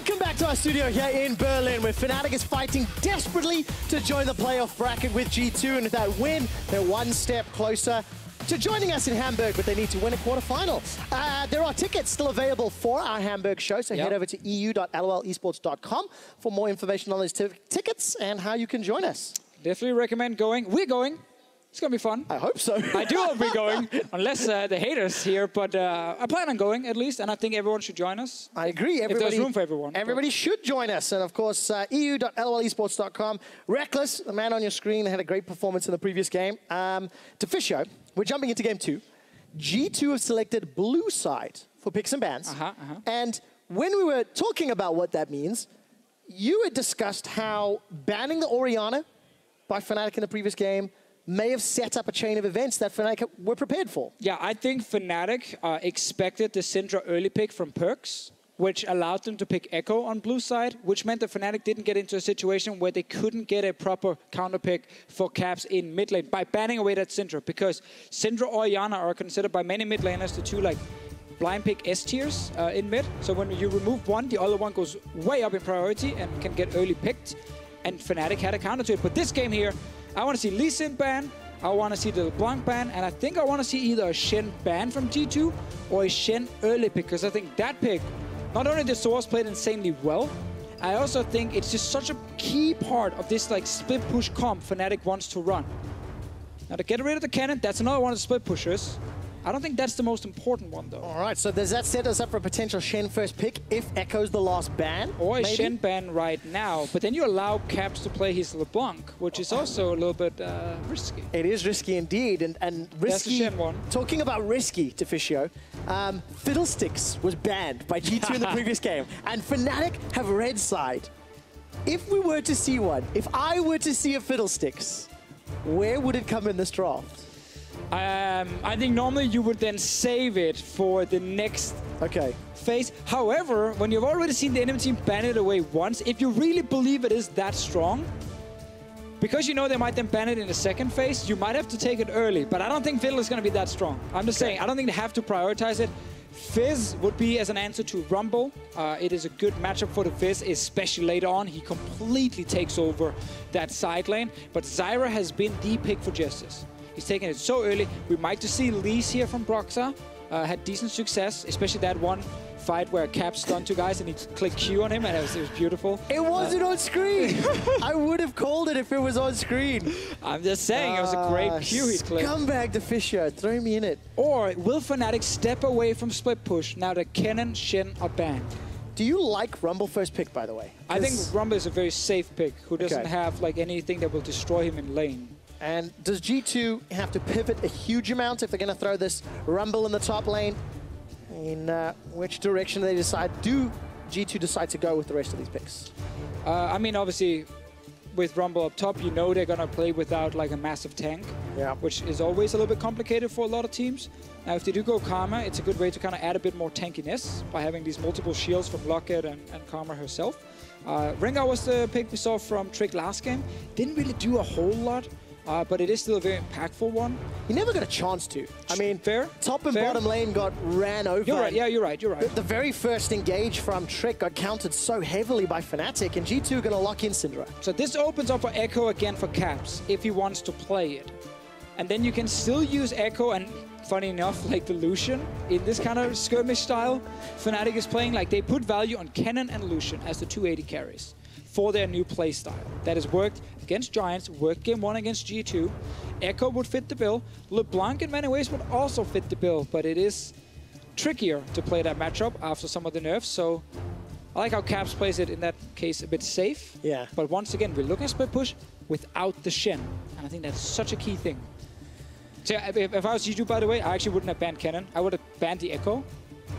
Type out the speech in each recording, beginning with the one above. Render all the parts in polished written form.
Welcome back to our studio here in Berlin, where Fnatic is fighting desperately to join the playoff bracket with G2, and with that win, they're one step closer to joining us in Hamburg, but they need to win a quarterfinal. There are tickets still available for our Hamburg show, so head over to eu.lolesports.com for more information on those tickets and how you can join us. Definitely recommend going. We're going. It's going to be fun. I hope so. I do hope we're going, unless the haters here, but I plan on going at least, and I think everyone should join us. I agree. If there's room for everyone. Everybody should join us, and of course, eu.lolesports.com. Reckless, the man on your screen, had a great performance in the previous game. To Fisher, we're jumping into game 2. G2 have selected blue side for picks and bans. And when we were talking about what that means, you had discussed how banning the Orianna by Fnatic in the previous game may have set up a chain of events that Fnatic were prepared for. Yeah, I think Fnatic expected the Syndra early pick from Perks, which allowed them to pick Echo on blue side, which meant that Fnatic didn't get into a situation where they couldn't get a proper counter pick for Caps in mid lane by banning away that Syndra, because Syndra or Orianna are considered by many mid laners the two like blind pick S tiers in mid. So when you remove one, the other one goes way up in priority and can get early picked. And Fnatic had a counter to it. But this game here, I want to see Lee Sin ban, I want to see the LeBlanc ban, and I think I want to see either a Shen ban from G2 or a Shen early pick, because I think that pick, not only did Source played insanely well, I also think it's just such a key part of this like split push comp Fnatic wants to run. Now to get rid of the cannon, that's another one of the split pushers. I don't think that's the most important one, though. All right, so does that set us up for a potential Shen first pick if Echo's the last ban? Or a Shen ban right now, but then you allow Caps to play his LeBlanc, which is also a little bit risky. It is risky indeed, and risky. That's the Shen one. Talking about risky, Deficio, Fiddlesticks was banned by G2 in the previous game, and Fnatic have red side. If we were to see one, if I were to see a Fiddlesticks, where would it come in this draft? I think normally you would then save it for the next phase. However, when you've already seen the enemy team ban it away once, if you really believe it is that strong, because you know they might then ban it in the second phase, you might have to take it early. But I don't think Fiddle is going to be that strong. I'm just saying, I don't think they have to prioritize it. Fizz would be as an answer to Rumble. It is a good matchup for the Fizz, especially later on. He completely takes over that side lane. But Zyra has been the pick for Justice. He's taking it so early. We might just see Lee's here from Broxah. Had decent success, especially that one fight where Cap stunned two guys and he clicked Q on him, and it was beautiful. It wasn't on screen. I would have called it if it was on screen. I'm just saying, it was a great Q he clicked. Scumbag to Fisher, throw me in it. Or will Fnatic step away from split push now that Kennen, Shen are banned? Do you like Rumble first pick, by the way? I think Rumble is a very safe pick who doesn't have like anything that will destroy him in lane. And does G2 have to pivot a huge amount if they're going to throw this Rumble in the top lane? In which direction they decide? Do G2 decide to go with the rest of these picks? I mean, obviously, with Rumble up top, you know they're going to play without like a massive tank, which is always a little bit complicated for a lot of teams. Now, if they do go Karma, it's a good way to kind of add a bit more tankiness by having these multiple shields from Lockett and Karma herself. Rengar was the pick we saw from Trick last game. Didn't really do a whole lot. But it is still a very impactful one. He never got a chance to. I mean, top and bottom lane got ran over. You're right, yeah, you're right. The very first engage from Trick got countered so heavily by Fnatic, and G2 are going to lock in Syndra. So this opens up for Echo again for Caps, if he wants to play it. And then you can still use Echo, and funny enough, like the Lucian, in this kind of skirmish style, Fnatic is playing, like they put value on Kennen and Lucian as the 280 carries for their new playstyle. That has worked against Giants, worked game 1 against G2. Echo would fit the bill. LeBlanc in many ways would also fit the bill, but it is trickier to play that matchup after some of the nerfs. So I like how Caps plays it in that case a bit safe. Yeah. But once again, we're looking at split push without the Shen. And I think that's such a key thing. So if I was G2, by the way, I actually wouldn't have banned Kennen. I would have banned the Echo.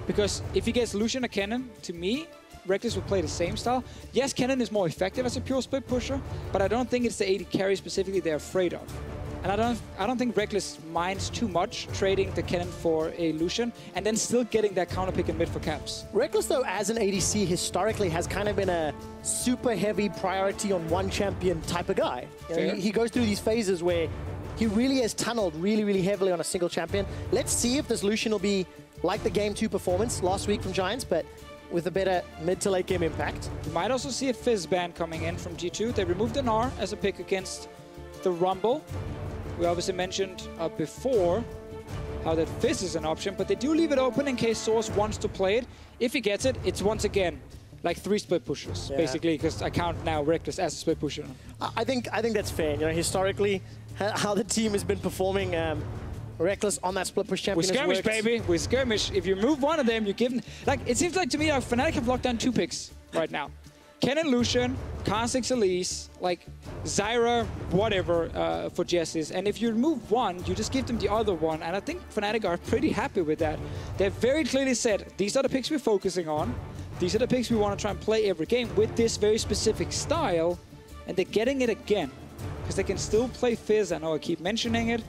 Because if he gets Lucian or Kennen, to me, Reckless will play the same style. Yes, Kennen is more effective as a pure split pusher, but I don't think it's the 80 carry specifically they're afraid of. And I don't think Reckless minds too much trading the Kennen for a Lucian and then still getting that counter pick in mid for Caps. Reckless, though, as an ADC, historically has kind of been a super heavy priority on one champion type of guy. You know, he goes through these phases where he really has tunneled really heavily on a single champion. Let's see if this Lucian will be like the Game 2 performance last week from Giants, but with a better mid to late game impact. You might also see a Fizz ban coming in from G2. They removed an R as a pick against the Rumble. We obviously mentioned before how that Fizz is an option, but they do leave it open in case Source wants to play it. If he gets it, it's once again like 3 split pushers, basically, because I count now Reckless as a split pusher. I think that's fair. You know, historically, how the team has been performing, Reckless on that split push champion. With skirmish, baby, with skirmish. If you move one of them, you give them. Like, it seems like to me, like, Fnatic have locked down 2 picks right now. Ken and Lucian, Kha'Zix Elise, like Zyra, whatever for Jesses. And if you remove one, you just give them the other one. And I think Fnatic are pretty happy with that. They've very clearly said, these are the picks we're focusing on. These are the picks we want to try and play every game with this very specific style. And they're getting it again. Because they can still play Fizz. I know I keep mentioning it.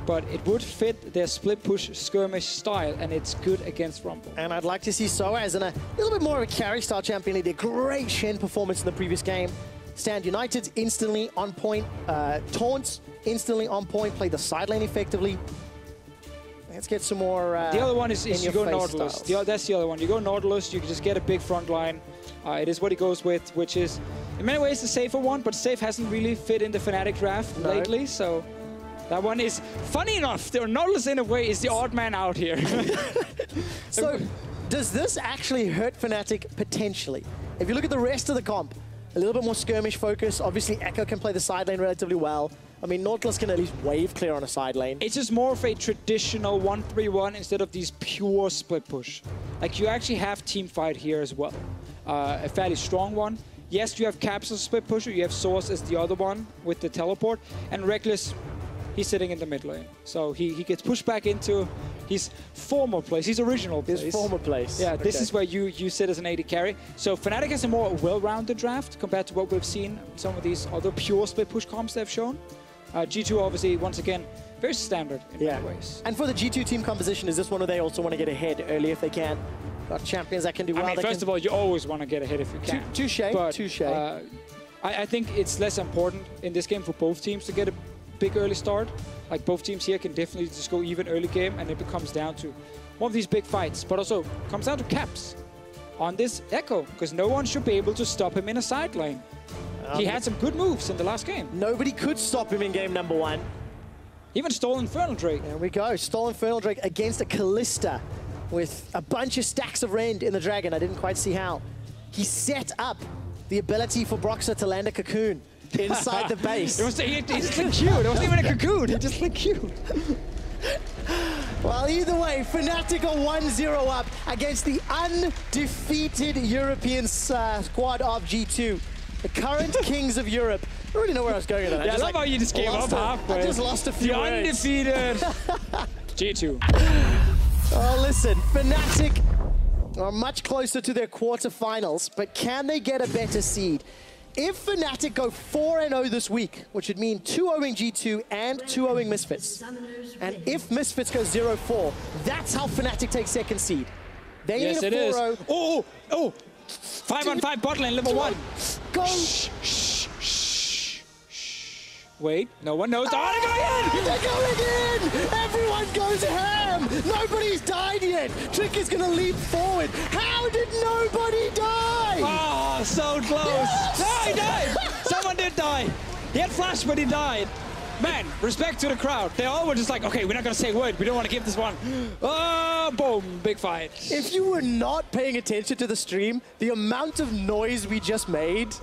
But it would fit their split push skirmish style, and it's good against Rumble. And I'd like to see Soa as a little bit more of a carry style champion. He did a great Shen performance in the previous game. Stand United's instantly on point. Taunts instantly on point. Played the side lane effectively. Let's get some more. The other one is you go Nautilus. That's the other one. You go Nautilus, you can just get a big front line. It is what he goes with, which is in many ways the safer one, but safe hasn't really fit in the Fnatic draft lately, so. That one is, funny enough, the Nautilus in a way is the odd man out here. So, does this actually hurt Fnatic potentially? If you look at the rest of the comp, a little bit more skirmish focus. Obviously, Echo can play the side lane relatively well. I mean, Nautilus can at least wave clear on a side lane. It's just more of a traditional 1-3-1 instead of these pure split push. Like, you actually have team fight here as well. A fairly strong one. Yes, you have Caps as a split pusher. You have Source as the other one with the teleport. And Reckless, he's sitting in the mid lane. So he gets pushed back into his former place, his original place. His former place. Yeah, this is where you sit as an AD carry. So Fnatic has a more well-rounded draft compared to what we've seen some of these other pure split push comps they've shown. G2 obviously, once again, very standard in many ways. And for the G2 team composition, is this one where they also want to get ahead early if they can? Got champions that can do well. I mean, first of all, you always want to get ahead if you can. Touche, touche. I think it's less important in this game for both teams to get a big early start. Like, both teams here can definitely just go even early game, and it becomes down to one of these big fights. But also comes down to Caps on this Echo, because no one should be able to stop him in a side lane. He had some good moves in the last game. Nobody could stop him in game number 1. Even stole Infernal Drake. There we go. Stole Infernal Drake against a Callista with a bunch of stacks of rend in the Dragon. I didn't quite see how. He set up the ability for Broxah to land a cocoon inside the base. He just looked cute. It wasn't even a cocoon. He just looked cute. Well, either way, Fnatic are 1-0 up against the undefeated European squad of G2. The current kings of Europe. I don't really know where I was going with that. Yeah, I love how you just gave up halfway. I just lost a few words. Undefeated G2. Oh, listen, Fnatic are much closer to their quarterfinals, but can they get a better seed? If Fnatic go 4-0 this week, which would mean 2-0ing G2 and 2-0ing Misfits, and if Misfits go 0-4, that's how Fnatic takes second seed. They need a 4-0. Oh! 5-on-5 bot lane, level 1. Go! Shh. Wait, no one knows. Oh, they're going in! Everyone goes ham! Nobody's died yet! Trick is gonna leap forward. How did nobody die? Oh, so close. Yes! No, he died! Someone did die. He had flash, but he died. Man, respect to the crowd. They all were just like, okay, we're not gonna say a word. We don't want to give this one. Oh, boom, big fight. If you were not paying attention to the stream, the amount of noise we just made,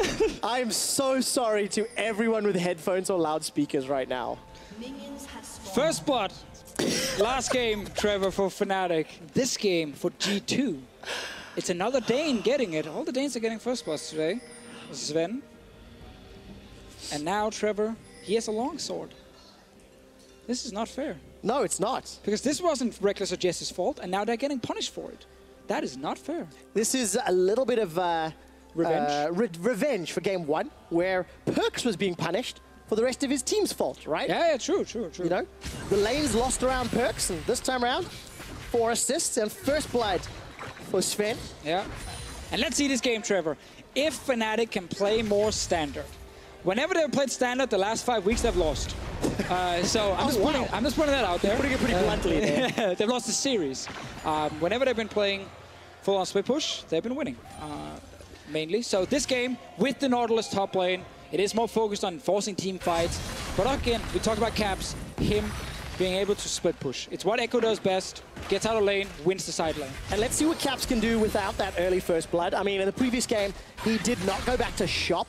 I am so sorry to everyone with headphones or loudspeakers right now. First blood. Last game, Trevor, for Fnatic. This game for G2. It's another Dane getting it. All the Danes are getting first bloods today. Sven. And now, Trevor, he has a longsword. This is not fair. No, it's not. Because this wasn't Reckless or Jess's fault, and now they're getting punished for it. That is not fair. This is a little bit of revenge. Revenge for game 1, where Perks was being punished for the rest of his team's fault, right? Yeah, true. You know, the lanes lost around Perks, and this time around, 4 assists and first blood for Sven. Yeah. And let's see this game, Trevor. If Fnatic can play more standard. Whenever they've played standard, the last 5 weeks they've lost. So I'm just putting that out there. Putting it pretty bluntly there. They've lost the series. Whenever they've been playing full-on split push, they've been winning, mainly. So this game, with the Nautilus top lane, it is more focused on forcing team fights. But again, we talked about Caps, him being able to split push. It's what Echo does best, gets out of lane, wins the side lane. And let's see what Caps can do without that early first blood. I mean, in the previous game, he did not go back to shop,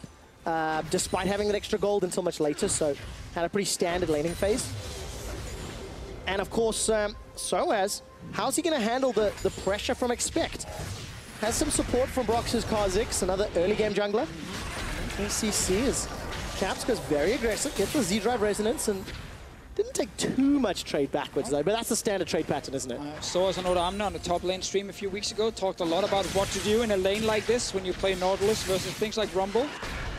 despite having that extra gold until much later, so had a pretty standard laning phase. And of course, how's he going to handle the pressure from Expect? Has some support from Brox's Kha'Zix, another early game jungler. ECC as Caps goes very aggressive, gets the Z-Drive Resonance, and didn't take too much trade backwards though, but that's the standard trade pattern, isn't it? Saw us on Amna on the top lane stream a few weeks ago, talked a lot about what to do in a lane like this when you play Nautilus versus things like Rumble.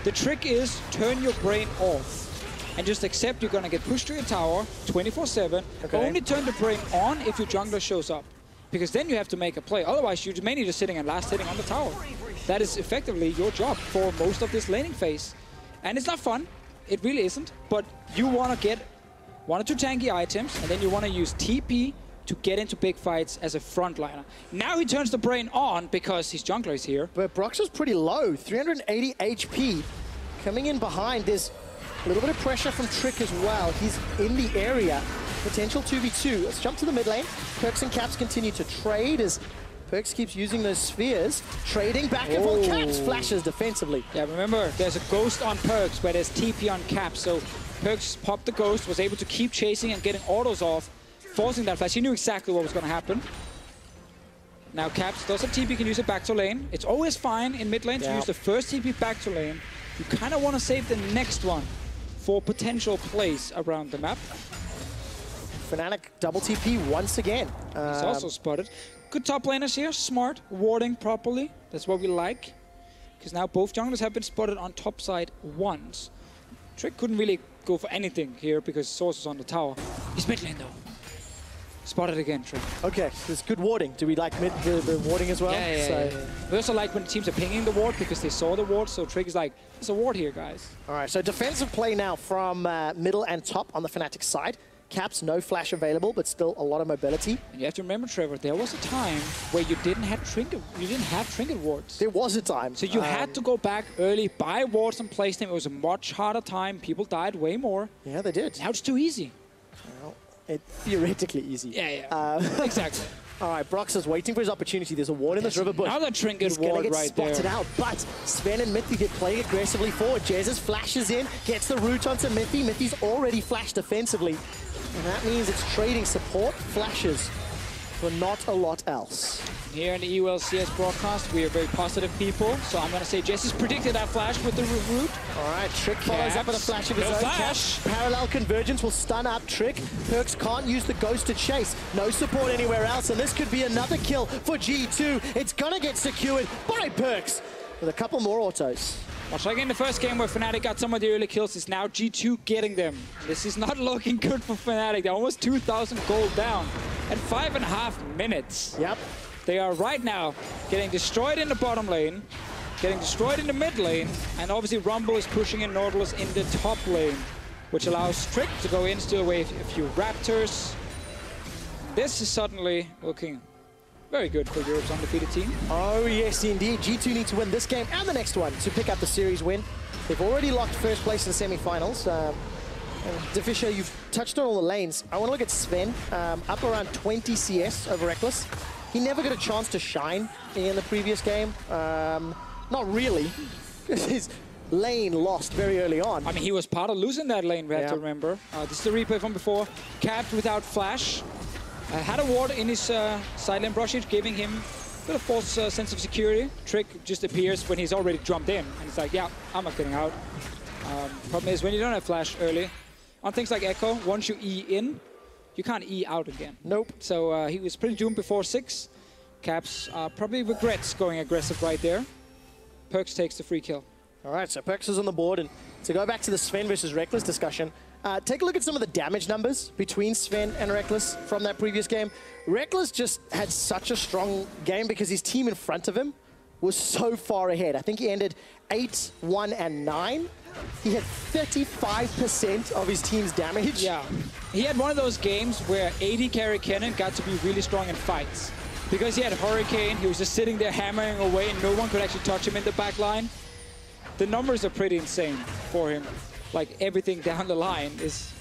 The trick is turn your brain off and just accept you're gonna get pushed to your tower 24/7. Okay. Only turn the brain on if your jungler shows up, because then you have to make a play. Otherwise, you're mainly just sitting and last hitting on the tower. That is effectively your job for most of this laning phase. And it's not fun, it really isn't, but you wanna get 1 or 2 tanky items, and then you want to use TP to get into big fights as a frontliner. Now he turns the brain on because his jungler is here. But Brox is pretty low, 380 HP. Coming in behind, there's a little bit of pressure from Trick as well. He's in the area. Potential 2v2. Let's jump to the mid lane. Perks and Caps continue to trade as Perks keeps using those spheres. Trading back and forth. Caps flashes defensively. Yeah, remember, there's a ghost on Perks, but there's TP on Caps, so Perks popped the ghost, was able to keep chasing and getting autos off, forcing that flash. He knew exactly what was going to happen. Now Caps does have TP, can use it back to lane. It's always fine in mid lane to use the first TP back to lane. You kind of want to save the next one for potential plays around the map. Fnatic double TP once again. He's also spotted. Good top laners here, smart, warding properly. That's what we like. Because now both junglers have been spotted on top side once. Trick couldn't really go for anything here because Source is on the tower. He's mid lane though. Spotted again, Trick. Okay, there's good warding. Do we like the warding as well? Yeah. We also like when teams are pinging the ward because they saw the ward, so Trick is like, there's a ward here, guys. All right, so defensive play now from middle and top on the Fnatic side. Caps, no flash available, but still a lot of mobility. And you have to remember, Trevor, there was a time where you didn't have trinket wards. There was a time. So you had to go back early, buy wards and place them. It was a much harder time. People died way more. Yeah, they did. Now it's too easy. Well, it's theoretically easy. Yeah. Exactly. All right, Brox is waiting for his opportunity. There's a ward in this river bush. Another trinket ward right there. He's gonna get spotted out, but Sven and Mithy get playing aggressively forward. Jesus flashes in, gets the root onto Mithy. Mithy's already flashed defensively. And that means it's trading support flashes for not a lot else. Here in the EULCS broadcast, we are very positive people. So I'm going to say Jesse's predicted that flash with the root. All right, Trick follows up with a flash of his own. Flash. Parallel convergence will stun up Trick. Perks can't use the ghost to chase. No support anywhere else, and this could be another kill for G2. It's going to get secured by Perks with a couple more autos. Much like in the first game where Fnatic got some of the early kills, it's now G2 getting them. This is not looking good for Fnatic. They're almost 2,000 gold down at 5.5 minutes. Yep. They are right now getting destroyed in the bottom lane, getting destroyed in the mid lane, and obviously Rumble is pushing in Nautilus in the top lane, which allows Trick to go in, steal away a few Raptors. This is suddenly looking very good for Europe's undefeated team. Oh, yes, indeed. G2 need to win this game and the next one to pick up the series win. They've already locked first place in the semi-finals. Defisha, you've touched on all the lanes. I want to look at Sven, up around 20 CS over Reckless. He never got a chance to shine in the previous game. Not really. His lane lost very early on. I mean, he was part of losing that lane, we have to remember. This is the replay from before. Capped without flash. Had a ward in his side lane brushage, giving him a bit of false sense of security. Trick just appears when he's already jumped in. And it's like, yeah, I'm not getting out. Problem is, when you don't have flash early, on things like Echo, once you E in, you can't E out again. Nope. So he was pretty doomed before 6. Caps probably regrets going aggressive right there. Perks takes the free kill. All right, so Perks is on the board. And to go back to the Sven versus Reckless discussion, take a look at some of the damage numbers between Sven and Reckless from that previous game. Reckless just had such a strong game because his team in front of him was so far ahead. I think he ended 8, 1, and 9. He had 35% of his team's damage. Yeah. He had one of those games where AD carry Kennen got to be really strong in fights. Because he had Hurricane, he was just sitting there hammering away and no one could actually touch him in the back line. The numbers are pretty insane for him. Like, everything down the line is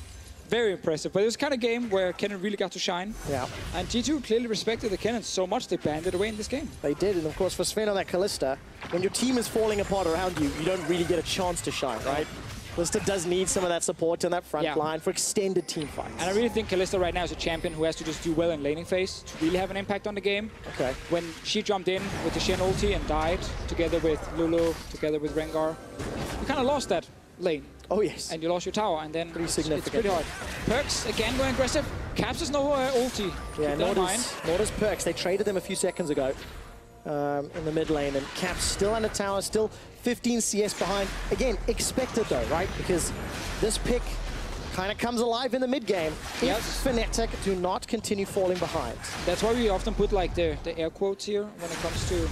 very impressive. But it was kind of a game where Kennen really got to shine. Yeah. And G2 clearly respected the Kennen so much they banned it away in this game. They did, and of course for Sven on that Kalista, when your team is falling apart around you, you don't really get a chance to shine, right? Kalista does need some of that support on that front line for extended team fights. And I really think Kalista right now is a champion who has to just do well in laning phase to really have an impact on the game. Okay. When she jumped in with the Shen ulti and died together with Lulu, together with Rengar, you kind of lost that lane. Oh, yes. And you lost your tower, and then pretty significant. It's pretty hard. Perks, again, going aggressive. Caps has no ulti. Yeah, nor does Perks. They traded them a few seconds ago in the mid lane, and Caps still under tower, still 15 CS behind. Again, expected though, right? Because this pick kind of comes alive in the mid game if Fnatic do not continue falling behind. That's why we often put like the air quotes here when it comes to...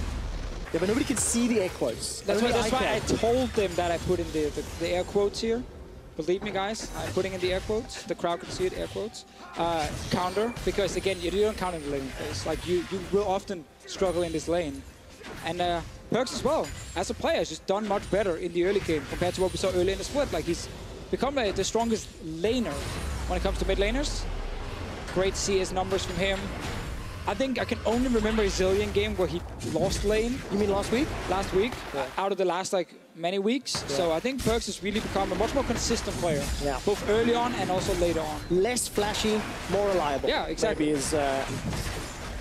Yeah, but nobody can see the air quotes. That's why I told them that I put in the air quotes here. Believe me, guys, I'm putting in the air quotes. The crowd can see it, air quotes. Counter, because again, you don't count in the lane phase. Like, you will often struggle in this lane. And Perks as well, as a player, has just done much better in the early game compared to what we saw early in the split. Like, he's become the strongest laner when it comes to mid laners. Great CS numbers from him. I think I can only remember a Zillion game where he lost lane. You mean last week? Last week, out of the last many weeks. Yeah. So I think Perks has really become a much more consistent player. Yeah. Both early on and also later on. Less flashy, more reliable. Yeah, exactly. Maybe is a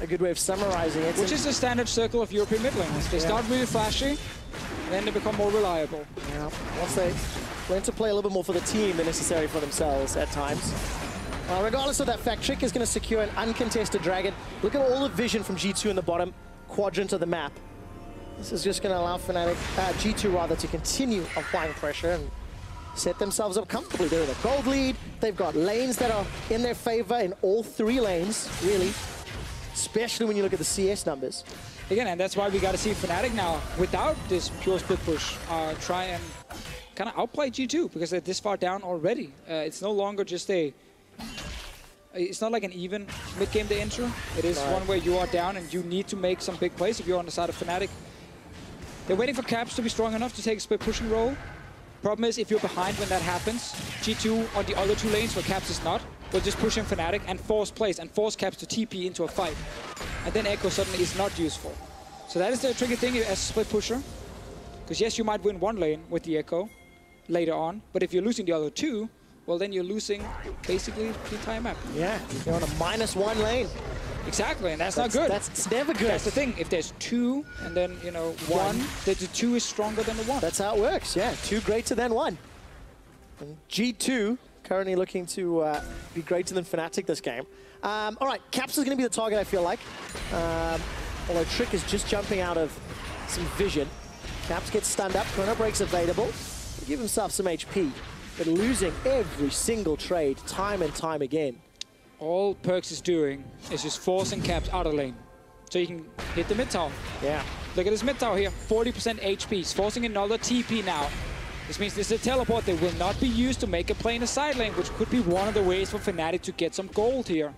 good way of summarizing it. Which is the standard circle of European mid laners. They start really flashy, then they become more reliable. Yeah. Once they learn to play a little bit more for the team than necessary for themselves at times. Regardless of that fact, Trick is going to secure an uncontested dragon. Look at all the vision from G2 in the bottom quadrant of the map. This is just going to allow Fnatic, G2 rather, to continue applying pressure and set themselves up comfortably. They're in a gold lead. They've got lanes that are in their favor in all three lanes, really. Especially when you look at the CS numbers. Again, and that's why we got to see Fnatic now, without this pure split push, try and kind of outplay G2 because they're this far down already. It's no longer just it's not like an even mid-game they enter. It is one where you are down and you need to make some big plays if you're on the side of Fnatic. They're waiting for Caps to be strong enough to take a split pushing role. Problem is, if you're behind when that happens, G2 on the other two lanes where Caps is not, will just push in Fnatic and force plays and force Caps to TP into a fight. And then Echo suddenly is not useful. So that is the tricky thing as a split pusher. Because yes, you might win one lane with the Echo later on, but if you're losing the other two, well, then you're losing basically the entire map. Yeah, you're on a -1 lane. Exactly, and that's not good. It's never good. That's the thing. If there's two and then, you know, one, the two is stronger than the one. That's how it works, yeah. Two greater than one. And G2 currently looking to be greater than Fnatic this game. All right, Caps is going to be the target, I feel like. Although Trick is just jumping out of some vision. Caps gets stunned up. Chrono Break's available. To give himself some HP. But losing every single trade, time and time again. All Perks is doing is just forcing Caps out of lane. So you can hit the mid tower. Yeah. Look at this mid tower here, 40% HP. He's forcing another TP now. This means this is a teleport that will not be used to make a play in the side lane, which could be one of the ways for Fnatic to get some gold here.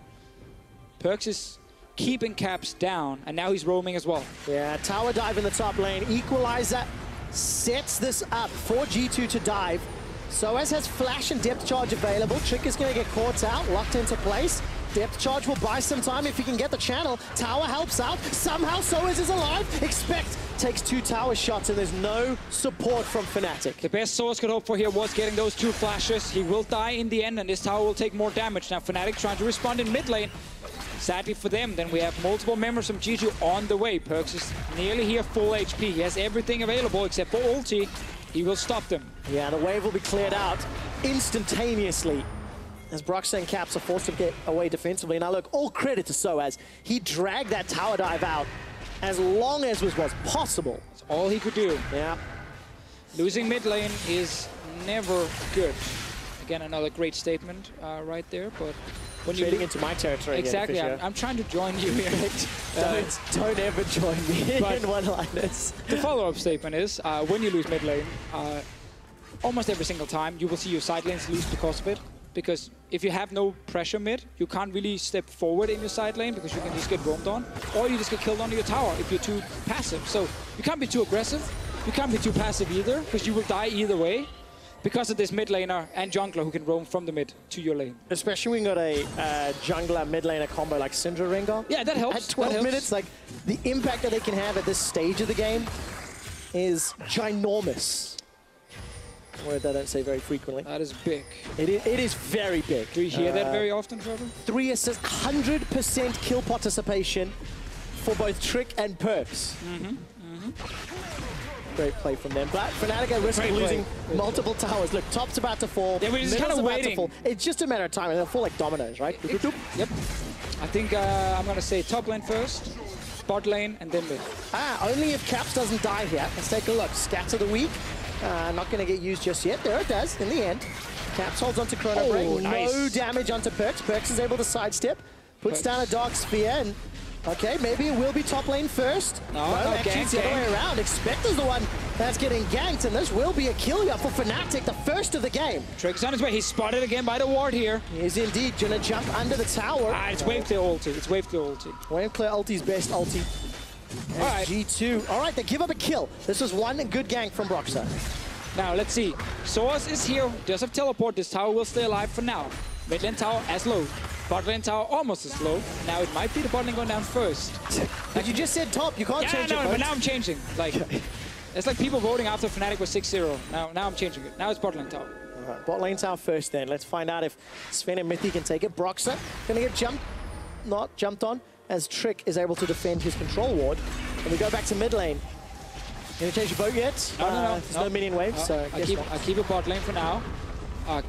Perks is keeping Caps down, and now he's roaming as well. Yeah, tower dive in the top lane. Equalizer sets this up for G2 to dive. Soaz has flash and depth charge available. Trick is going to get caught out, locked into place. Depth charge will buy some time if he can get the channel. Tower helps out. Somehow Soaz is alive. Expect takes 2 tower shots and there's no support from Fnatic. The best Soaz could hope for here was getting those 2 flashes. He will die in the end and this tower will take more damage. Now Fnatic trying to respond in mid lane. Sadly for them, then we have multiple members from G2 on the way. Perks is nearly here full HP. He has everything available except for ulti. He will stop them. Yeah, the wave will be cleared out instantaneously as Broxah and Caps are forced to get away defensively. Now look, all credit to Soaz. He dragged that tower dive out as long as was possible. That's all he could do. Yeah. Losing mid lane is never good. Again, another great statement right there, but when trading into my territory. Exactly, again, I'm trying to join you here. Don't ever join me in one-liners. The follow-up statement is, when you lose mid lane, almost every single time, you will see your side lanes lose because of it. Because if you have no pressure mid, you can't really step forward in your side lane because you can just get roamed on, or you just get killed onto your tower if you're too passive. So you can't be too aggressive, you can't be too passive either, because you will die either way because of this mid laner and jungler who can roam from the mid to your lane. Especially when you got a jungler mid laner combo like Syndra Rengar. Yeah, that helps. At 12 minutes, like the impact that they can have at this stage of the game is ginormous. A word that I don't say very frequently. That is big. It is very big. Do you hear that very often, Trevor? 3 assists, 100% kill participation for both Trick and Perks. Great play from them. But Fnatic at risk of losing multiple towers. Look, top's about to fall. Yeah, we're just kind of waiting. It's just a matter of time, and they'll fall like dominoes, right? Yep. I think I'm going to say top lane first, bot lane, and then mid. Only if Caps doesn't die here. Let's take a look. Scatter the weak. Not going to get used just yet. There it does, in the end. Caps holds onto Chrono Break. Nice. No damage onto Perks. Perks is able to sidestep. Puts down a Dark Sphere. And okay, maybe it will be top lane first. No, actually it's the other way around. Expector's the one that's getting ganked, and this will be a kill here for Fnatic, the first of the game. Trick's on his way. He's spotted again by the ward here. He is indeed going to jump under the tower. It's wave clear ulti. It's wave clear ulti. Wave clear ulti's best ulti. All right. G2. All right, they give up a kill. This was one good gank from Broxah. Now, let's see. Source is here. Does have teleport. This tower will stay alive for now. Mid lane tower as low. Bot lane tower almost as low. Now it might be the bot lane going down first. But you just said top. You can't change it. But now I'm changing. Like, it's like people voting after Fnatic was 6-0. Now I'm changing it. Now it's bot lane tower. All right, bot lane tower first then. Let's find out if Sven and Mythy can take it. Broxah going to get jumped on as Trick is able to defend his control ward. And we go back to mid lane. Gonna change your boat yet? No. There's no minion wave, so I keep a bot lane for now.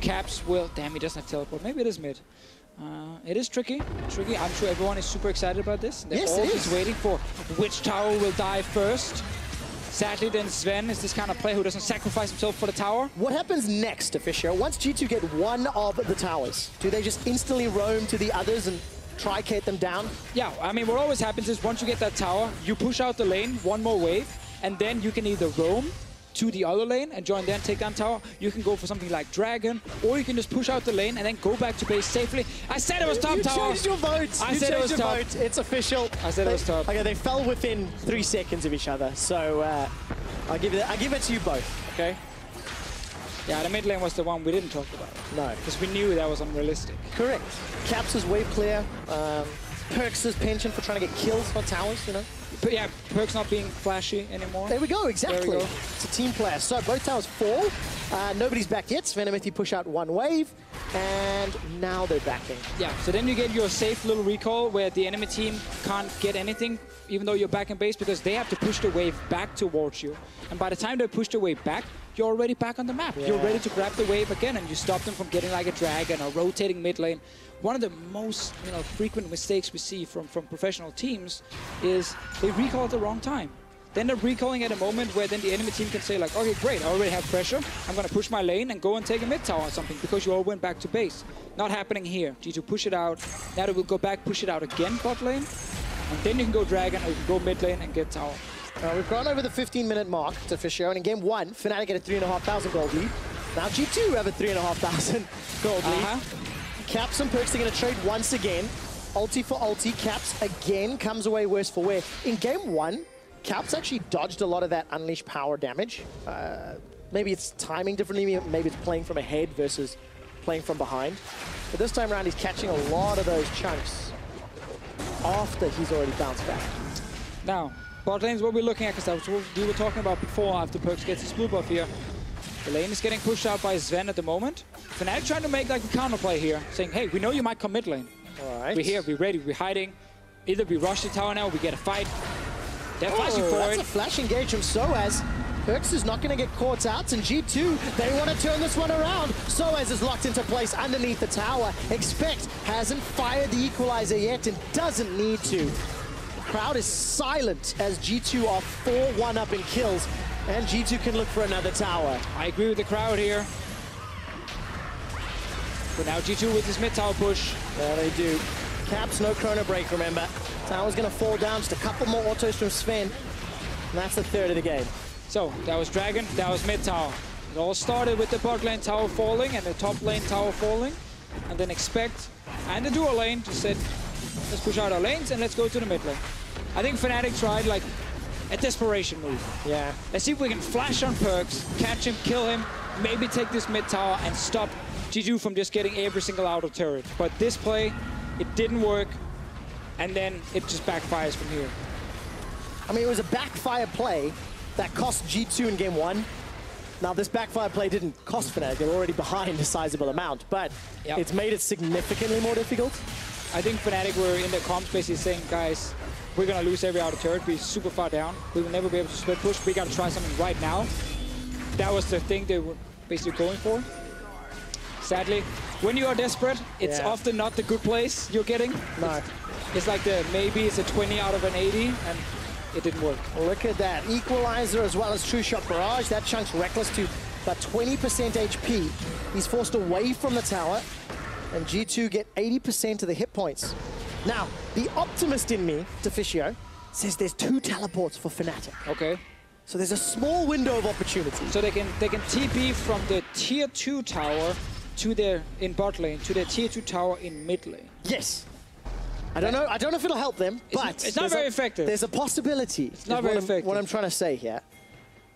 Caps will... Damn, he doesn't have teleport. Maybe it is mid. It is tricky. I'm sure everyone is super excited about this. They're all just waiting for which tower will die first. Sadly, then Sven is this kind of player who doesn't sacrifice himself for the tower. What happens next, Officio? Once G2 get one of the towers, do they just instantly roam to the others and tricate them down? Yeah, I mean, what always happens is once you get that tower, you push out the lane, one more wave, and then you can either roam to the other lane and join there and take down tower. You can go for something like Dragon, or you can just push out the lane and then go back to base safely. I said it was top tower. You changed your vote. I said it was top. It's official. I said it was top. Okay, they fell within 3 seconds of each other, so I'll give it to you both. Okay. Yeah, the mid lane was the one we didn't talk about. No, because we knew that was unrealistic. Correct. Caps' wave clear. Perks' penchant for trying to get kills on towers, you know. But yeah, Perks not being flashy anymore. There we go, exactly. There we go. It's a team player. So both towers fall. Nobody's back yet. Sven and Mythy push out one wave, and now they're backing. Yeah, so then you get your safe little recall where the enemy team can't get anything, even though you're back in base, because they have to push the wave back towards you. And by the time they push the wave back, you're already back on the map. Yeah. You're ready to grab the wave again, and you stop them from getting like a dragon or rotating mid lane. One of the most frequent mistakes we see from professional teams is they recall at the wrong time. Then they're recalling at a moment where then the enemy team can say like, okay, great, I already have pressure. I'm going to push my lane and go and take a mid tower or something because you all went back to base. Not happening here. G2 push it out. Now they will go back, push it out again bot lane. And then you can go dragon or you can go mid lane and get tower. We've gone over the 15-minute mark to Fisher, and in game 1, Fnatic get a 3,500 gold lead. Now G2 have a 3,500 gold lead. Caps and Perks are going to trade once again. Ulti for ulti. Caps again comes away worse for wear. In game 1, Caps actually dodged a lot of that unleashed power damage. Maybe it's timing differently. Maybe it's playing from ahead versus playing from behind. But this time around, he's catching a lot of those chunks after he's already bounced back. Now, bot lane is what we're looking at, because that's what we were talking about before after Perks gets his blue buff here. The lane is getting pushed out by Sven at the moment. Fnatic trying to make like a counterplay here, saying, hey, we know you might come mid lane. All right. We're here, we're ready, we're hiding. Either we rush the tower now, we get a fight. They're flashing for that's it. A flash engage from Soaz. Perks is not going to get caught out, and G2, they want to turn this one around. Soaz is locked into place underneath the tower. Expect hasn't fired the equalizer yet and doesn't need to. The crowd is silent as G2 are 4-1 up in kills, and G2 can look for another tower. I agree with the crowd here. But now G2 with his mid tower push. Yeah, they do. Caps, no chrono break, remember. Tower's going to fall down, just a couple more autos from Sven. And that's the third of the game. So, that was Dragon, that was mid tower. It all started with the bot lane tower falling and the top lane tower falling. and then expect, and the dual lane to set, let's push out our lanes and let's go to the mid lane. I think Fnatic tried like a desperation move. Yeah. Let's see if we can flash on Perks, catch him, kill him, maybe take this mid tower and stop G2 from just getting every single outer turret. But this play, it didn't work, and then it just backfires from here. I mean, it was a backfire play that cost G2 in game 1. Now, this backfire play didn't cost Fnatic. They're already behind a sizable amount, but it's made it significantly more difficult. I think Fnatic were in their comms basically saying, guys, we're going to lose every outer turret. We're super far down. We will never be able to split push. We got to try something right now. That was the thing they were basically going for. Sadly, when you are desperate, it's often not the good plays you're getting. No. It's like maybe it's a 20 out of an 80, and it didn't work. Look at that. Equalizer as well as True Shot Barrage. That chunks Reckless to about 20% HP. He's forced away from the tower, and G2 get 80% of the hit points. Now, the optimist in me, Deficio, says there's 2 teleports for Fnatic. Okay. So there's a small window of opportunity. So they can TP from the tier 2 tower to their in bot lane to their tier 2 tower in mid lane. Yes. I don't know if it'll help them, but it's not very effective. There's a possibility. It's not very effective. What I'm trying to say here.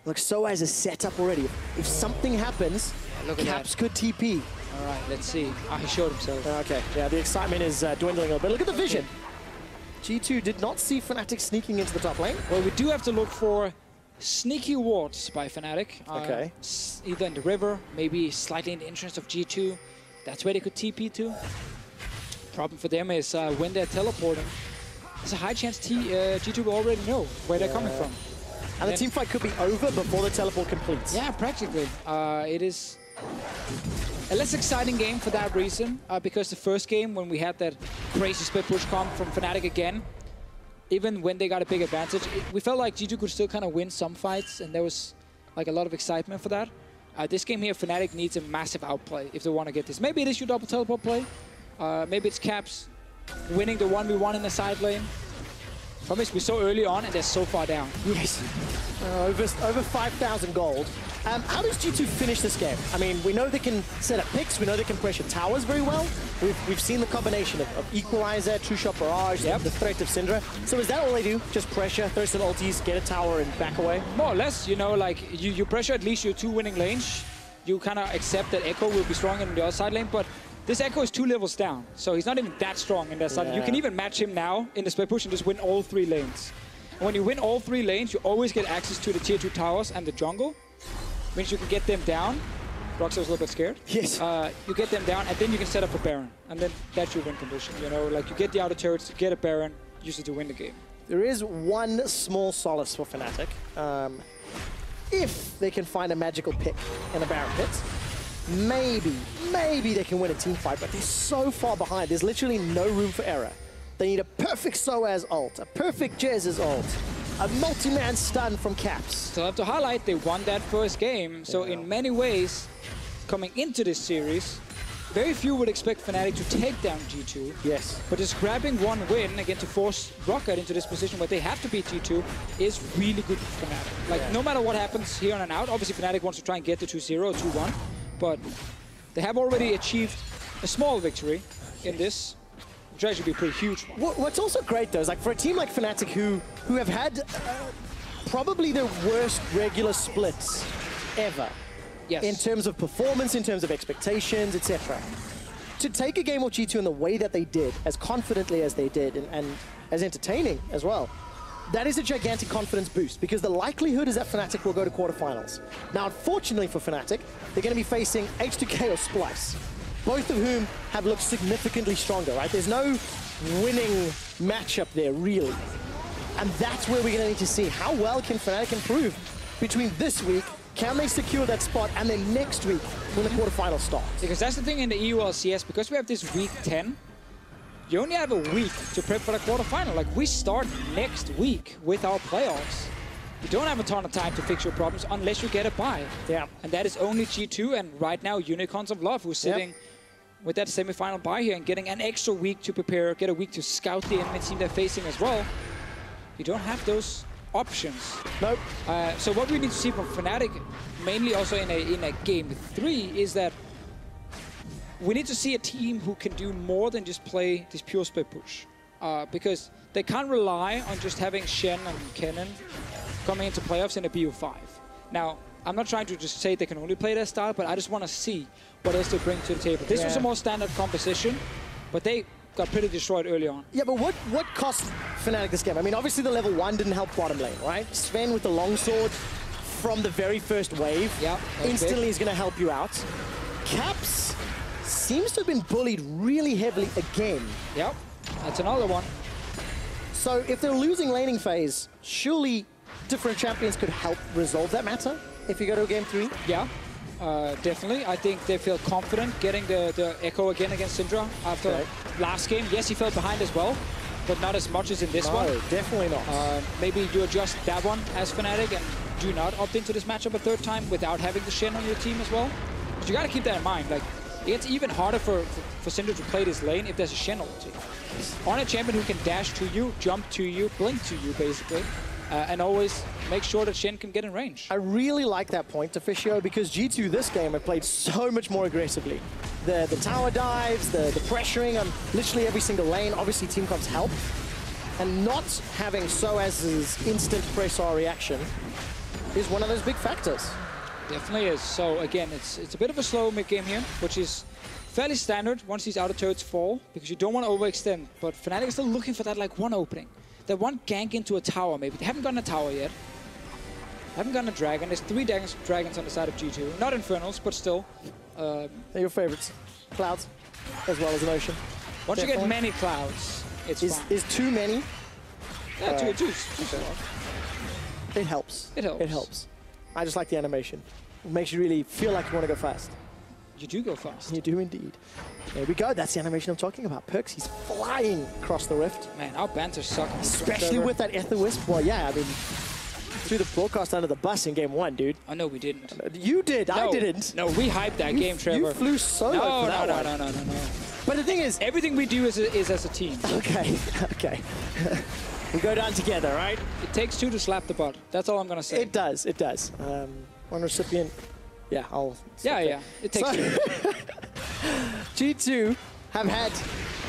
Look, Soaz is set up already. If something happens, Caps could TP. All right, let's see. He showed himself. Okay, yeah, the excitement is dwindling a little bit. Look at the vision. G2 did not see Fnatic sneaking into the top lane. Well, we do have to look for sneaky wards by Fnatic. Okay. Either in the river, maybe slightly in the entrance of G2. That's where they could TP to. Problem for them is when they're teleporting, there's a high chance G2 will already know where they're coming from. And the team fight could be over before the teleport completes. Yeah, practically. It is a less exciting game for that reason, because the first game, when we had that crazy split push comp from Fnatic again, even when they got a big advantage, we felt like G2 could still kind of win some fights, and there was like a lot of excitement for that. This game here, Fnatic needs a massive outplay if they want to get this. Maybe it is your double teleport play. Maybe it's Caps winning the 1v1 in the side lane. Problem is, we're so early on and they're so far down. Yes. Over 5,000 gold. How does G2 finish this game? I mean, we know they can set up picks. We know they can pressure towers very well. We've seen the combination of Equalizer, True Shot Barrage, the threat of Syndra. So is that all they do? Just pressure, throw some ultis, get a tower and back away? More or less, you know, like you pressure at least your 2 winning lanes. You kind of accept that Echo will be strong in the other side lane, but this Echo is 2 levels down, so he's not even that strong in that side. You can even match him now in the split push and just win all 3 lanes. And when you win all 3 lanes, you always get access to the tier 2 towers and the jungle. Means you can get them down. Roxy was a little bit scared. Yes. You get them down, and then you can set up a Baron. And then that's your win condition, you know? Like, you get the outer turrets, get a Baron, use it to win the game. There is one small solace for Fnatic. If they can find a magical pick in a Baron pit, maybe they can win a team fight, but they're so far behind. There's literally no room for error. They need a perfect Soaz ult, a perfect Jez's ult, a multi-man stun from Caps. So I have to highlight, they won that first game. So in many ways, coming into this series, very few would expect Fnatic to take down G2. Yes. But just grabbing one win, again, to force Rocket into this position where they have to beat G2 is really good for Fnatic. Like, no matter what happens here on and out, obviously Fnatic wants to try and get to 2-0 or 2-1. But they have already achieved a small victory in this, which actually be a pretty huge one. What's also great, though, is like for a team like Fnatic who have had probably the worst regular splits ever. Yes. In terms of performance, in terms of expectations, etc. To take a game of G2 in the way that they did, as confidently as they did, and as entertaining as well, that is a gigantic confidence boost, because the likelihood is that Fnatic will go to quarterfinals. Now, unfortunately for Fnatic, they're going to be facing H2K or Splice, both of whom have looked significantly stronger, right? There's no winning matchup there, really. And that's where we're going to need to see how well can Fnatic improve between this week. Can they secure that spot, and then next week when the quarterfinals start? Because that's the thing in the EULCS, because we have this week 10, you only have a week to prep for the quarterfinal. Like, we start next week with our playoffs. You don't have a ton of time to fix your problems unless you get a bye. Yeah. And that is only G2 and right now Unicorns of Love, who's sitting with that semi-final bye here and getting an extra week to prepare, get a week to scout the enemy team they're facing as well. You don't have those options. Nope. So what we need to see from Fnatic, mainly also in a game 3, is that we need to see a team who can do more than just play this pure split push. Because they can't rely on just having Shen and Kennen coming into playoffs in a BO5. Now, I'm not trying to just say they can only play their style, but I just want to see what else they bring to the table. This was a more standard composition, but they got pretty destroyed early on. Yeah, but what cost Fnatic this game? I mean, obviously the level 1 didn't help bottom lane, right? Sven with the longsword from the very first wave instantly is going to help you out. Caps seems to have been bullied really heavily again. Yep, that's another one. So if they're losing laning phase, surely different champions could help resolve that matter if you go to a game 3? Yeah, definitely. I think they feel confident getting the Echo again against Syndra after last game. Yes, he fell behind as well, but not as much as in this one. No, definitely not. Maybe you adjust that one as Fnatic and do not opt into this matchup a third time without having the Shen on your team as well. But you got to keep that in mind. Like, it's even harder for Syndra to play this lane if there's a Shen ulti. On a champion who can dash to you, jump to you, blink to you, basically. And always make sure that Shen can get in range. I really like that point, Officio, because G2 this game have played so much more aggressively. The tower dives, the pressuring on literally every single lane. Obviously, team comps help. And not having Soaz's instant press R reaction is one of those big factors. Definitely is. So again, it's a bit of a slow mid-game here, which is fairly standard once these outer turrets fall, because you don't want to overextend. But Fnatic is still looking for that like one opening. That one gank into a tower, maybe. They haven't gotten a tower yet. Haven't gotten a dragon. There's 3 dragons on the side of G2. Not Infernals, but still. They're your favorites. Clouds, as well as an ocean. Once you get many clouds, it's fine. Is too many? Yeah, two. It helps. It helps. It helps. I just like the animation. It makes you really feel like you want to go fast. You do go fast. You do indeed. There we go. That's the animation I'm talking about. Perks, he's flying across the rift. Man, our banter's sucking. Especially with that Ether Wisp. Well, yeah, I mean, threw the broadcast under the bus in game 1, dude. Oh, no, we didn't. You did. No, I didn't. No, we hyped that game, Trevor. You flew solo for that one. No. But the thing is... Everything we do is as a team. Okay, okay. We go down together, right? It takes 2 to slap the butt. That's all I'm going to say. It does, it does. One recipient... Yeah, I'll... Yeah. It takes 2. G2 have had,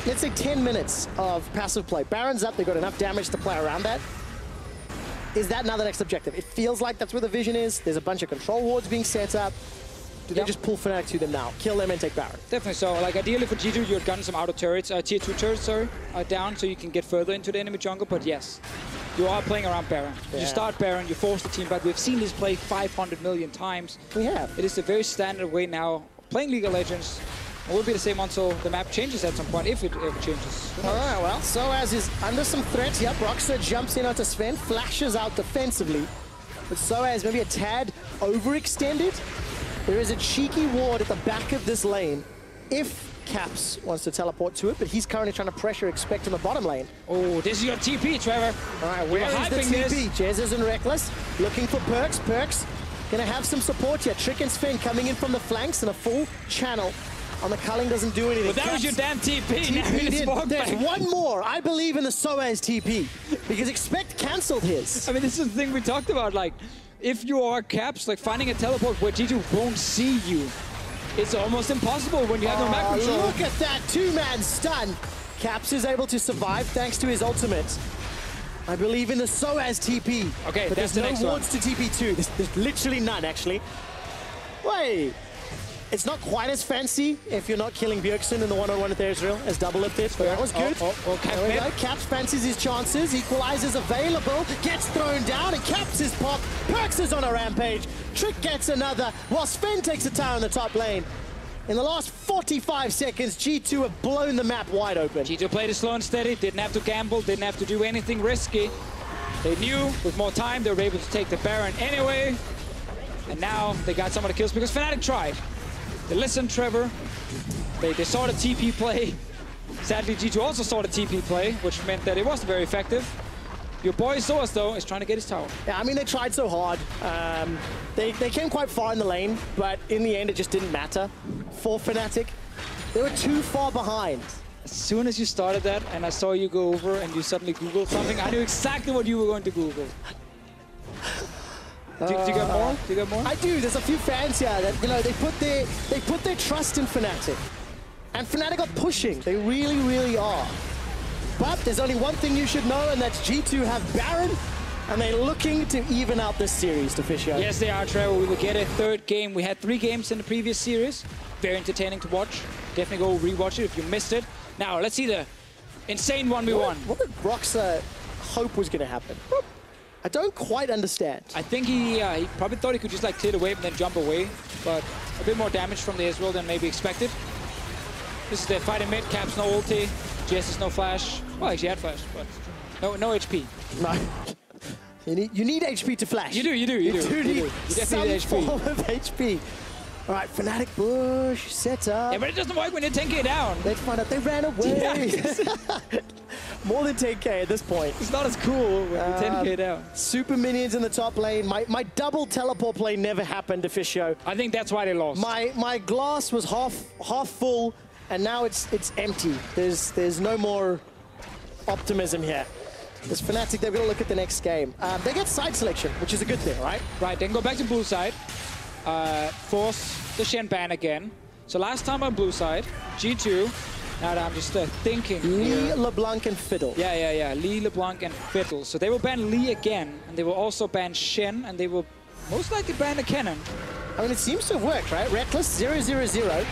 let's say, 10 minutes of passive play. Baron's up, they've got enough damage to play around that. Is that now the next objective? It feels like that's where the vision is. There's a bunch of control wards being set up. Do they just pull Fnatic to them now? Kill them and take Baron? Definitely so. Like, ideally for G2, you had gotten some outer turrets, tier 2 turrets, down, so you can get further into the enemy jungle, but yes. You are playing around Baron. Yeah. You start Baron, you force the team back. We've seen this play 500 million times. We have. It is a very standard way now of playing League of Legends. It will be the same until the map changes at some point, if it ever changes. All right, well, Soaz is under some threat. Yep, Rockstar jumps in onto Sven, flashes out defensively. But Soaz maybe a tad overextended. There is a cheeky ward at the back of this lane if Caps wants to teleport to it, but he's currently trying to pressure Expect in the bottom lane. Oh, this is your TP, Trevor. All right, where is the TP? Jez is in Reckless, looking for Perks. Perks gonna have some support here. Trick and Sven coming in from the flanks and a full channel on the culling doesn't do anything. But that was your damn TP. There's one more. I believe in the Soaz TP because Expect cancelled his. I mean, this is the thing we talked about. Like, if you are Caps, like finding a teleport where G2 won't see you, it's almost impossible when you have no map control. Look at that 2-man stun. Caps is able to survive thanks to his ultimate. I believe in the Soaz TP. Okay, but that's there's the next no wards to TP2. There's literally none, actually. Wait. It's not quite as fancy if you're not killing Bjergsen in the one-on-one with Ezreal as double up did, but that was good. There we go. Caps fancies his chances. Equalizer's available. Gets thrown down and Caps is popped. Perks is on a rampage. Trick gets another while Sven takes a tower in the top lane. In the last 45 seconds, G2 have blown the map wide open. G2 played it slow and steady, didn't have to gamble, didn't have to do anything risky. They knew with more time they were able to take the Baron anyway. And now they got some of the kills because Fnatic tried. They listened, Trevor. They saw the TP play. Sadly, G2 also saw the TP play, which meant that it wasn't very effective. Your boy Soaz, though, is trying to get his tower. Yeah, I mean, they tried so hard. They came quite far in the lane, but in the end, it just didn't matter. For Fnatic, they were too far behind. As soon as you started that, and I saw you go over and you suddenly Googled something, I knew exactly what you were going to Google. Do you got more? Do you got more? I do. There's a few fans here that, you know, they put their trust in Fnatic. And Fnatic are pushing. They really, really are. But there's only one thing you should know, and that's G2 have Baron, and they're looking to even out this series, Deficio. Yes, they are, Trevor. We will get a third game. We had 3 games in the previous series. Very entertaining to watch. Definitely go rewatch it if you missed it. Now, let's see the insane 1v1. What did Broxah hope was going to happen? I don't quite understand. I think he probably thought he could just like clear the wave and then jump away, but a bit more damage from the Ezreal than maybe expected. This is the fight in mid. Caps no ulti. GS is no flash. Well, actually had flash, but no HP. No. You need HP to flash. You do. You definitely need some HP. form of HP. All right, Fnatic push, set up. Yeah, but it doesn't work when you're 10k down. Let's find out. They ran away. Yeah. More than 10k at this point. It's not as cool when you're 10k down. Super minions in the top lane. My double teleport play never happened, Deficio. I think that's why they lost. My glass was half full, and now it's empty. There's no more optimism here. This Fnatic, they've got to look at the next game. They get side selection, which is a good thing, right? Right, they can go back to blue side. Force the Shen ban again. So last time on blue side, G2. Now that I'm just thinking Lee, here. LeBlanc, and Fiddle. Yeah. Lee, LeBlanc, and Fiddle. So they will ban Lee again, and they will also ban Shen, and they will most likely ban the cannon. I mean, it seems to have worked, right? Reckless, 0-0-0.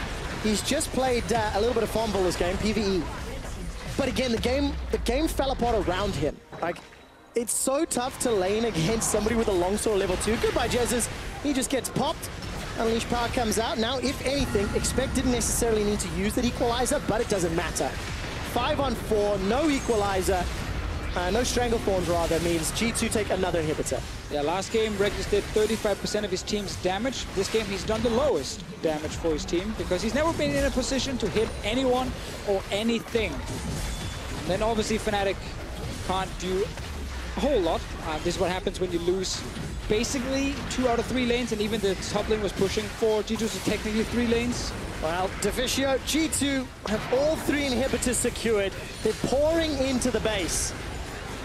He's just played a little bit of farm ball this game, PvE. But again, the game fell apart around him. Like, it's so tough to lane against somebody with a longsword level 2. Goodbye, Jesus. He just gets popped. Unleash power comes out. Now, if anything, Expect didn't necessarily need to use that equalizer, but it doesn't matter. 5-on-4, no equalizer, no Stranglethorns rather, means G2 take another inhibitor. Yeah, last game, Reckless did 35% of his team's damage. This game, he's done the lowest damage for his team because he's never been in a position to hit anyone or anything. And then obviously Fnatic can't do a whole lot. This is what happens when you lose basically 2 out of 3 lanes, and even the top lane was pushing for G2, so technically 3 lanes. Well, Deficio, G2 have all 3 inhibitors secured. They're pouring into the base.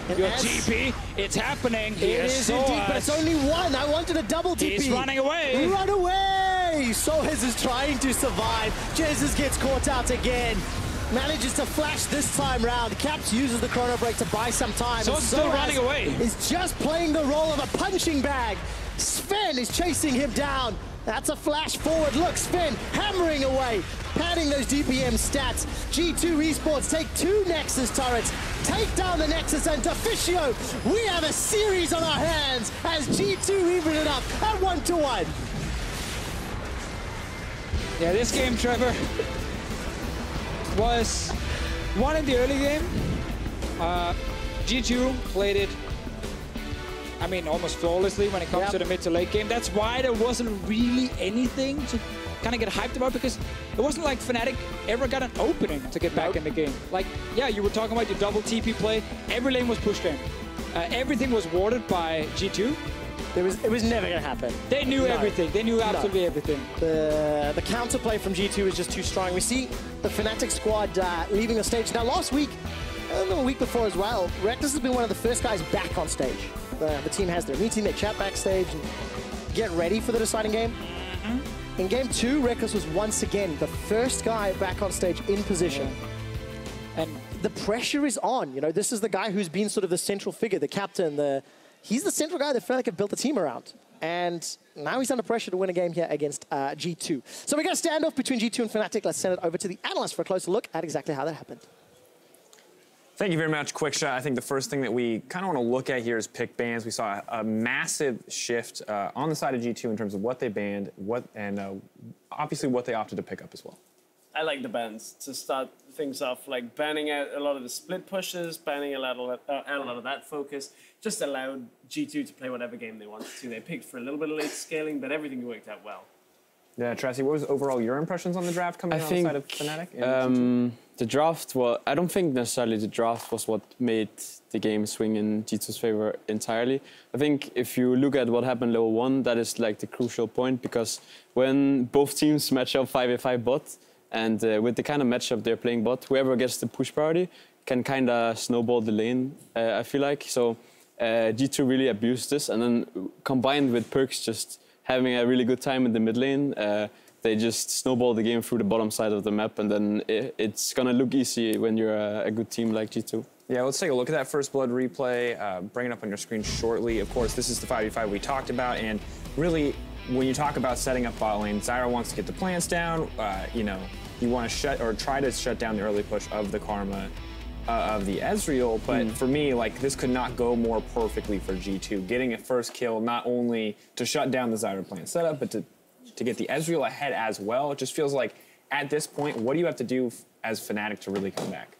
And Your TP, it's happening. It is indeed, but it's only one. I wanted a double TP. He's running away. Run away! Sohez is trying to survive. Jesus gets caught out again. Manages to flash this time round. Caps uses the chrono break to buy some time. So still running away. Is just playing the role of a punching bag. Sven is chasing him down. That's a flash forward. Look, Sven hammering away, padding those DPM stats. G2 eSports take 2 Nexus turrets, take down the Nexus, and Deficio, we have a series on our hands as G2 even it up at 1-1. Yeah, this game, Trevor, was one in the early game. G2 played it, I mean, almost flawlessly when it comes to the mid to late game. That's why there wasn't really anything to kind of get hyped about, because it wasn't like Fnatic ever got an opening to get back in the game. Like, yeah, you were talking about your double TP play. Every lane was pushed in. Everything was warded by G2. It was never going to happen. They knew everything. They knew absolutely everything. The counterplay from G2 is just too strong. We see the Fnatic squad leaving the stage. Now, last week, and the week before as well, Reckless has been one of the first guys back on stage. The team has their meeting, they chat backstage, and get ready for the deciding game. In game 2, Reckless was once again the first guy back on stage in position. And the pressure is on. You know, this is the guy who's been sort of the central figure, the captain, he's the central guy that Fnatic have built the team around. And now he's under pressure to win a game here against G2. So we got a standoff between G2 and Fnatic. Let's send it over to the analyst for a closer look at exactly how that happened. Thank you very much, Quickshot. I think the first thing that we kind of want to look at here is pick bans. We saw a massive shift on the side of G2 in terms of what they banned, and obviously what they opted to pick up as well. I like the bans to start things off, like banning out a lot of the split pushes, banning out a lot of that focus, just allowed G2 to play whatever game they wanted to. They picked for a little bit of late scaling, but everything worked out well. Yeah, Tracy, what was overall your impressions on the draft coming out on the side of Fnatic? The draft, well, I don't think necessarily the draft was what made the game swing in G2's favor entirely. I think if you look at what happened level 1, that is like the crucial point, because when both teams match up 5v5 bot, and with the kind of matchup they're playing bot, whoever gets the push priority can kind of snowball the lane, I feel like. So G2 really abused this, and then combined with Perks just having a really good time in the mid lane, they just snowball the game through the bottom side of the map, and then it's gonna look easy when you're a good team like G2. Yeah, let's take a look at that First Blood replay. Bring it up on your screen shortly. Of course, this is the 5v5 we talked about, and really, when you talk about setting up bot lane, Zyra wants to get the plants down. You know, you want to try to shut down the early push of the Karma of the Ezreal, but for me, like, this could not go more perfectly for G2. Getting a first kill, not only to shut down the Zyra plant setup, but to get the Ezreal ahead as well. It just feels like, at this point, what do you have to do as Fnatic to really come back?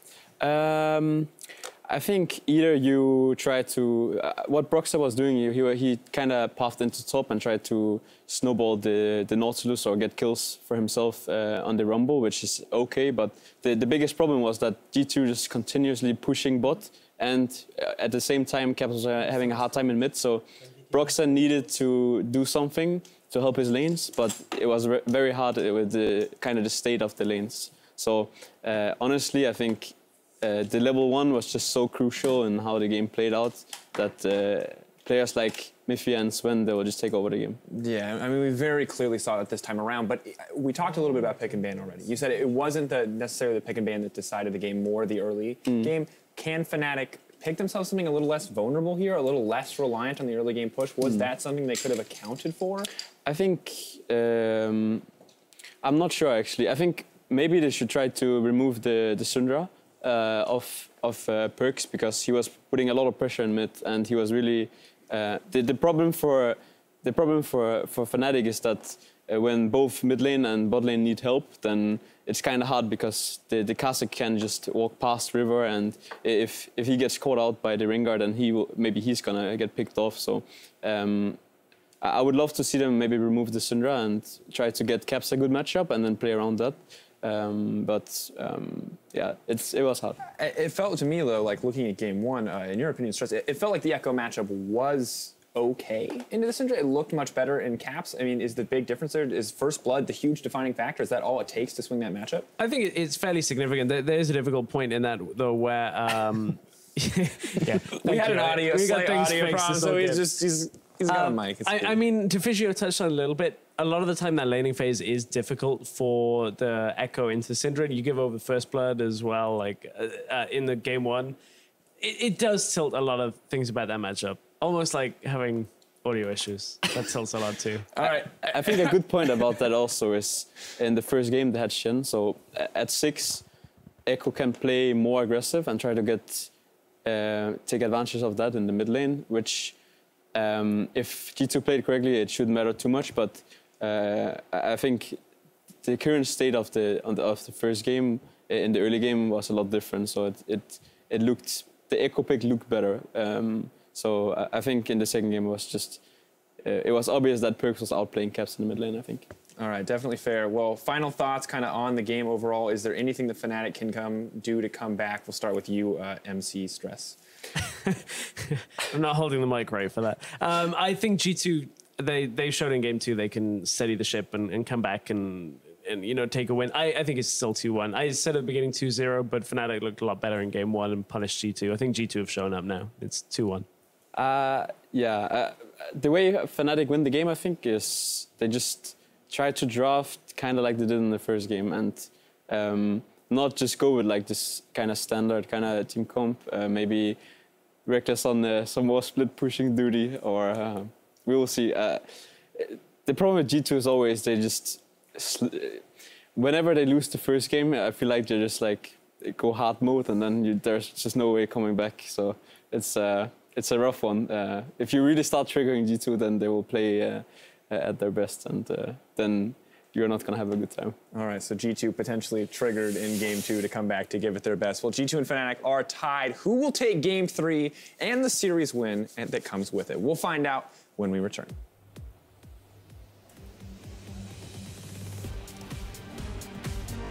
I think either you try to, what Broxah was doing, he kind of puffed into top and tried to snowball the Nautilus or get kills for himself on the Rumble, which is okay, but the biggest problem was that G2 just continuously pushing bot, and at the same time Caps was having a hard time in mid, so Broxah needed to do something to help his lanes, but it was very hard with the kind of the state of the lanes. So honestly, I think the level 1 was just so crucial in how the game played out that players like Miffy and Sven, they will just take over the game. Yeah, I mean, we very clearly saw it this time around, but we talked a little bit about pick and ban already. You said it wasn't necessarily the pick and ban that decided the game, more the early game. Can Fnatic pick themselves something a little less vulnerable here, a little less reliant on the early game push? Was that something they could have accounted for? I think, I'm not sure actually. I think maybe they should try to remove the Syndra of Perks, because he was putting a lot of pressure in mid, and he was really the problem for Fnatic is that when both mid lane and bot lane need help, then it's kind of hard, because the Kha'Zix can just walk past river, and if he gets caught out by the Rengar, then maybe he's gonna get picked off. So I would love to see them maybe remove the Syndra and try to get Caps a good matchup and then play around that. Yeah, it was hard. It felt to me, though, like looking at game 1, in your opinion, Stress, it felt like the Echo matchup was okay into the Syndra. It looked much better in Caps. I mean, is the big difference there? Is First Blood the huge defining factor? Is that all it takes to swing that matchup? I think it's fairly significant. There is a difficult point in that, though, where... yeah, we had an audio problem, so he's got a mic. I mean, Tefisio touched on it a little bit. A lot of the time, that laning phase is difficult for the Echo into Syndra. You give over First Blood as well, like in the game 1. It does tilt a lot of things about that matchup. Almost like having audio issues. That tilts a lot too. All right. I think a good point about that also is in the first game they had Shen. So at 6, Echo can play more aggressive and try to get take advantage of that in the mid lane, which if G2 played correctly, it shouldn't matter too much. But I think the current state of the first game in the early game was a lot different. So it looked, the Echo pick looked better. So I think in the second game it was just it was obvious that Perks was outplaying Caps in the mid lane, I think. All right, definitely fair. Well, final thoughts kind of on the game overall. Is there anything that Fnatic can do to come back? We'll start with you, MC Stress. I'm not holding the mic right for that. I think G2, they showed in game 2 they can steady the ship and come back and you know, take a win. I think it's still 2-1. I said at the beginning 2-0, but Fnatic looked a lot better in game 1 and punished G2. I think G2 have shown up now. It's 2-1. The way Fnatic win the game, I think, is they just try to draft kind of like they did in the first game, and not just go with like this kind of standard kind of team comp. Maybe Reckless on some more split pushing duty, or we will see. The problem with G2 is always they just whenever they lose the first game, I feel like they just like go hard mode, and then there's just no way coming back. So it's a rough one. If you really start triggering G2, then they will play at their best, and then you're not going to have a good time. All right, so G2 potentially triggered in game 2 to come back to give it their best. Well, G2 and Fnatic are tied. Who will take game 3 and the series win that comes with it? We'll find out when we return.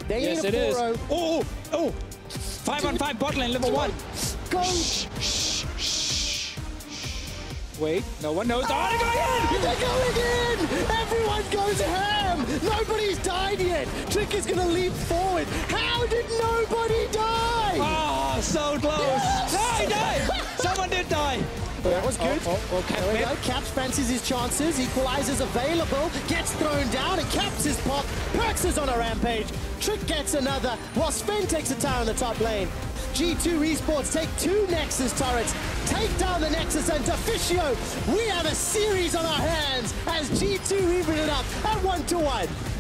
Yes, it is. Oh! 5-on-5 bot lane, level 1. Go! Wait, no one knows. Oh, they're going in! They're going in! Everyone goes ham! Nobody's died yet! Trick is gonna leap forward. How did nobody die? Oh, so close. Yes! No, he died. Someone did die. That was good. There we go. Caps fancies his chances. Equalizer's available. Gets thrown down and Caps his pop. Perks is on a rampage. Trick gets another. While Sven takes a tower in the top lane. G2 Esports take 2 Nexus turrets. Take down the Nexus and Officio. We have a series on our hands as G2 even it up at 1-1.